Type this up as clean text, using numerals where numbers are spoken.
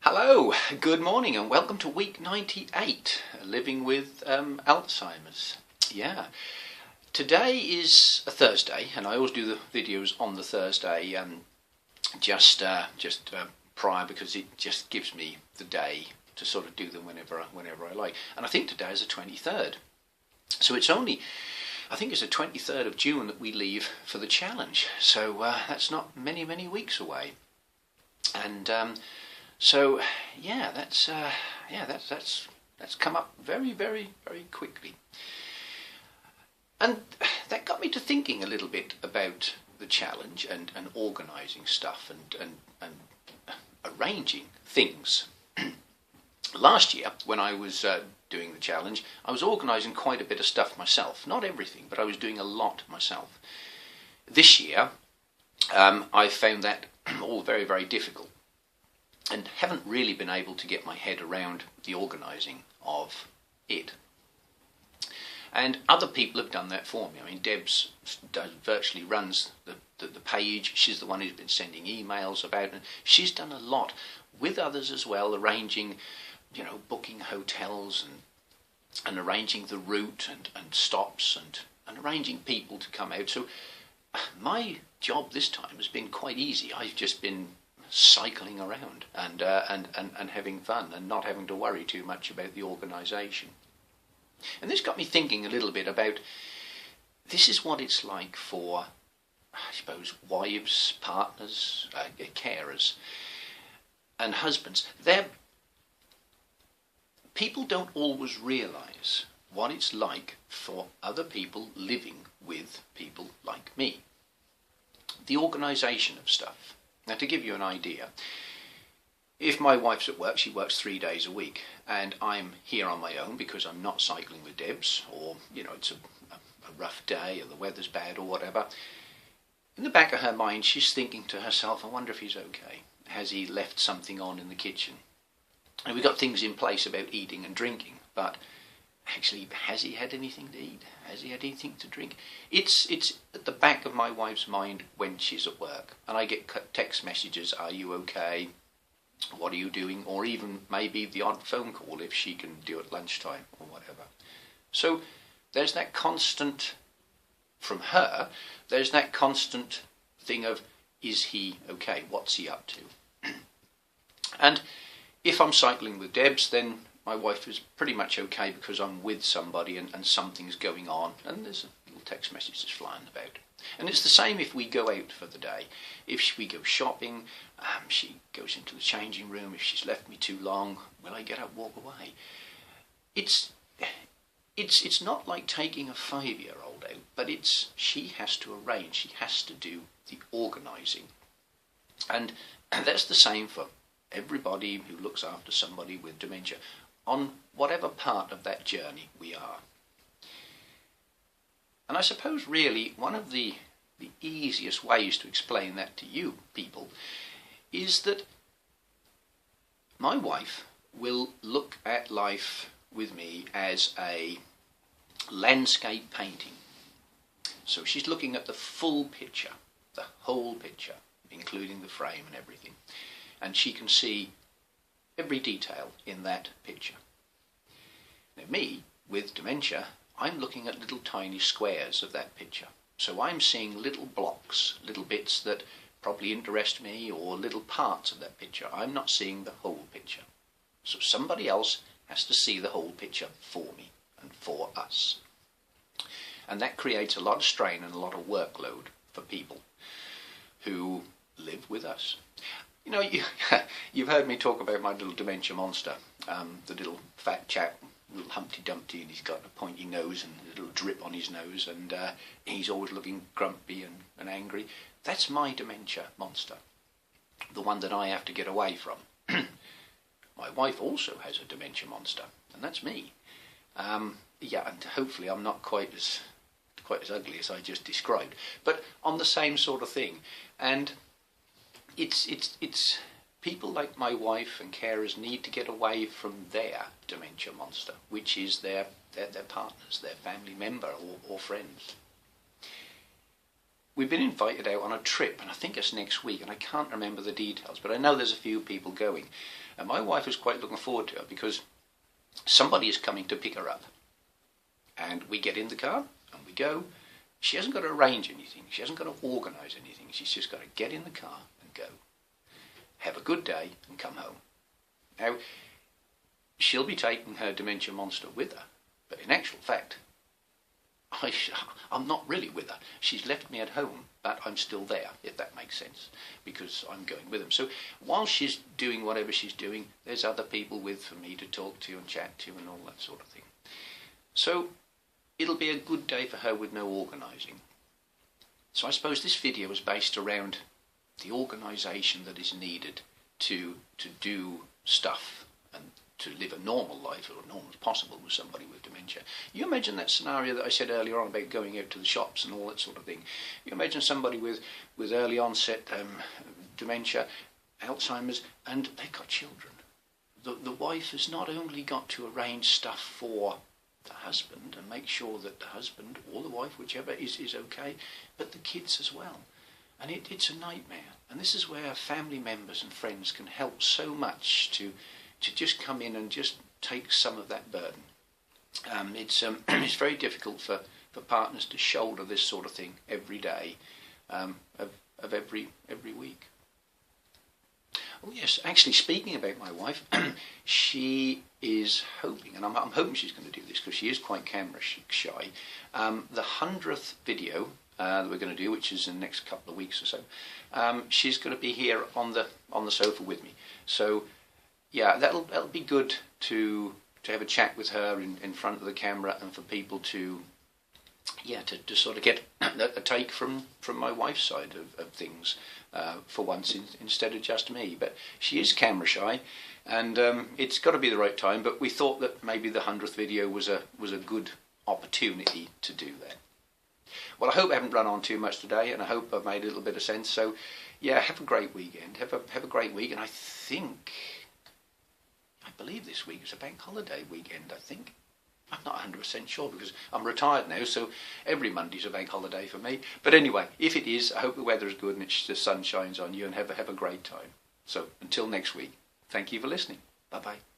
Hello, good morning and welcome to week 98, living with Alzheimer's. Yeah, today is a Thursday and I always do the videos on the Thursday just prior, because it just gives me the day to sort of do them whenever I like. And I think today is the 23rd. So it's only, I think it's the 23rd of June that we leave for the challenge. So that's not many weeks away. And so yeah, that's come up very quickly, and that got me to thinking a little bit about the challenge and organising stuff and arranging things. Last year, when I was doing the challenge, I was organising quite a bit of stuff myself. Not everything, but I was doing a lot myself. This year, I found that all very difficult, and haven't really been able to get my head around the organising of it. And other people have done that for me. I mean, Debs virtually runs the page. She's the one who's been sending emails about it. She's done a lot with others as well, arranging, booking hotels and arranging the route and stops and arranging people to come out. So my job this time has been quite easy. I've just been cycling around and having fun and not having to worry too much about the organisation. And this got me thinking a little bit about, this is what it's like for, I suppose, wives, partners, carers and husbands. People don't always realise what it's like for other people living with people like me. The organisation of stuff. Now, to give you an idea, if my wife's at work, she works 3 days a week, and I'm here on my own because I'm not cycling with Debs, or, it's a rough day, or the weather's bad, or whatever. In the back of her mind, she's thinking to herself, I wonder if he's okay. Has he left something on in the kitchen? And we've got things in place about eating and drinking, but actually, has he had anything to eat? Has he had anything to drink? It's at the back of my wife's mind when she's at work. And I get text messages, are you okay? What are you doing? Or even maybe the odd phone call if she can do it lunchtime or whatever. So there's that constant, from her, there's that constant thing of, is he okay? What's he up to? And if I'm cycling with Debs, then my wife is pretty much okay because I'm with somebody and something's going on, and there's a little text message that's flying about. And it's the same if we go out for the day. If we go shopping, she goes into the changing room. If she's left me too long, will I get up, walk away? It's not like taking a 5-year-old out, but she has to arrange, she has to do the organising. And that's the same for everybody who looks after somebody with dementia, on whatever part of that journey we are. And I suppose really one of the easiest ways to explain that to you people is that my wife will look at life with me as a landscape painting. So she's looking at the full picture, the whole picture, including the frame and everything. And she can see every detail in that picture. Now me, with dementia, I'm looking at little tiny squares of that picture. So I'm seeing little blocks, little bits that probably interest me, or little parts of that picture. I'm not seeing the whole picture. So somebody else has to see the whole picture for me and for us. And that creates a lot of strain and a lot of workload for people who live with us. You've heard me talk about my little dementia monster, the little fat chap, little Humpty Dumpty, and he's got a pointy nose and a little drip on his nose, and he's always looking grumpy and angry. That's my dementia monster, the one that I have to get away from. My wife also has a dementia monster, and that's me. And hopefully I'm not quite as ugly as I just described, but on the same sort of thing. And it's people like my wife and carers need to get away from their dementia monster, which is their partners, their family member or friends. we've been invited out on a trip, and I think it's next week, and I can't remember the details, but I know there's a few people going. And my wife was quite looking forward to it because somebody is coming to pick her up. And we get in the car, and we go. She hasn't got to arrange anything. She hasn't got to organise anything. She's just got to get in the car and go. Have a good day and come home. Now, she'll be taking her dementia monster with her, but in actual fact, I'm not really with her. She's left me at home, but I'm still there, if that makes sense, because I'm going with them. So while she's doing whatever she's doing, there's other people with for me to talk to and chat to and all that sort of thing. So it'll be a good day for her with no organising. So I suppose this video is based around the organisation that is needed to do stuff and to live a normal life, or normal as possible, with somebody with dementia. You imagine that scenario that I said earlier on about going out to the shops and all that sort of thing. You imagine somebody with early onset dementia, Alzheimer's, and they've got children. The wife has not only got to arrange stuff for the husband and make sure that the husband or the wife, whichever, is okay, but the kids as well. And it's a nightmare. And this is where family members and friends can help so much to just come in and just take some of that burden. It's very difficult for partners to shoulder this sort of thing every day of every week. Oh yes, actually, speaking about my wife, she is hoping, and I'm hoping she's going to do this because she is quite camera shy, the 100th video that we're going to do, which is in the next couple of weeks or so, she's going to be here on the sofa with me. So yeah, that'll be good to have a chat with her in front of the camera, and for people to sort of get a take from my wife's side of things for once, instead of just me. But she is camera shy, and it's got to be the right time. But we thought that maybe the 100th video was a good opportunity to do that. Well, I hope I haven't run on too much today, and I hope I've made a little bit of sense. So yeah, have a great weekend. Have a great week, and I believe this week is a bank holiday weekend, I think. I'm not 100% sure because I'm retired now, so every Monday's a bank holiday for me. But anyway, if it is, I hope the weather is good and the sun shines on you, and have a great time. So until next week, thank you for listening. Bye-bye.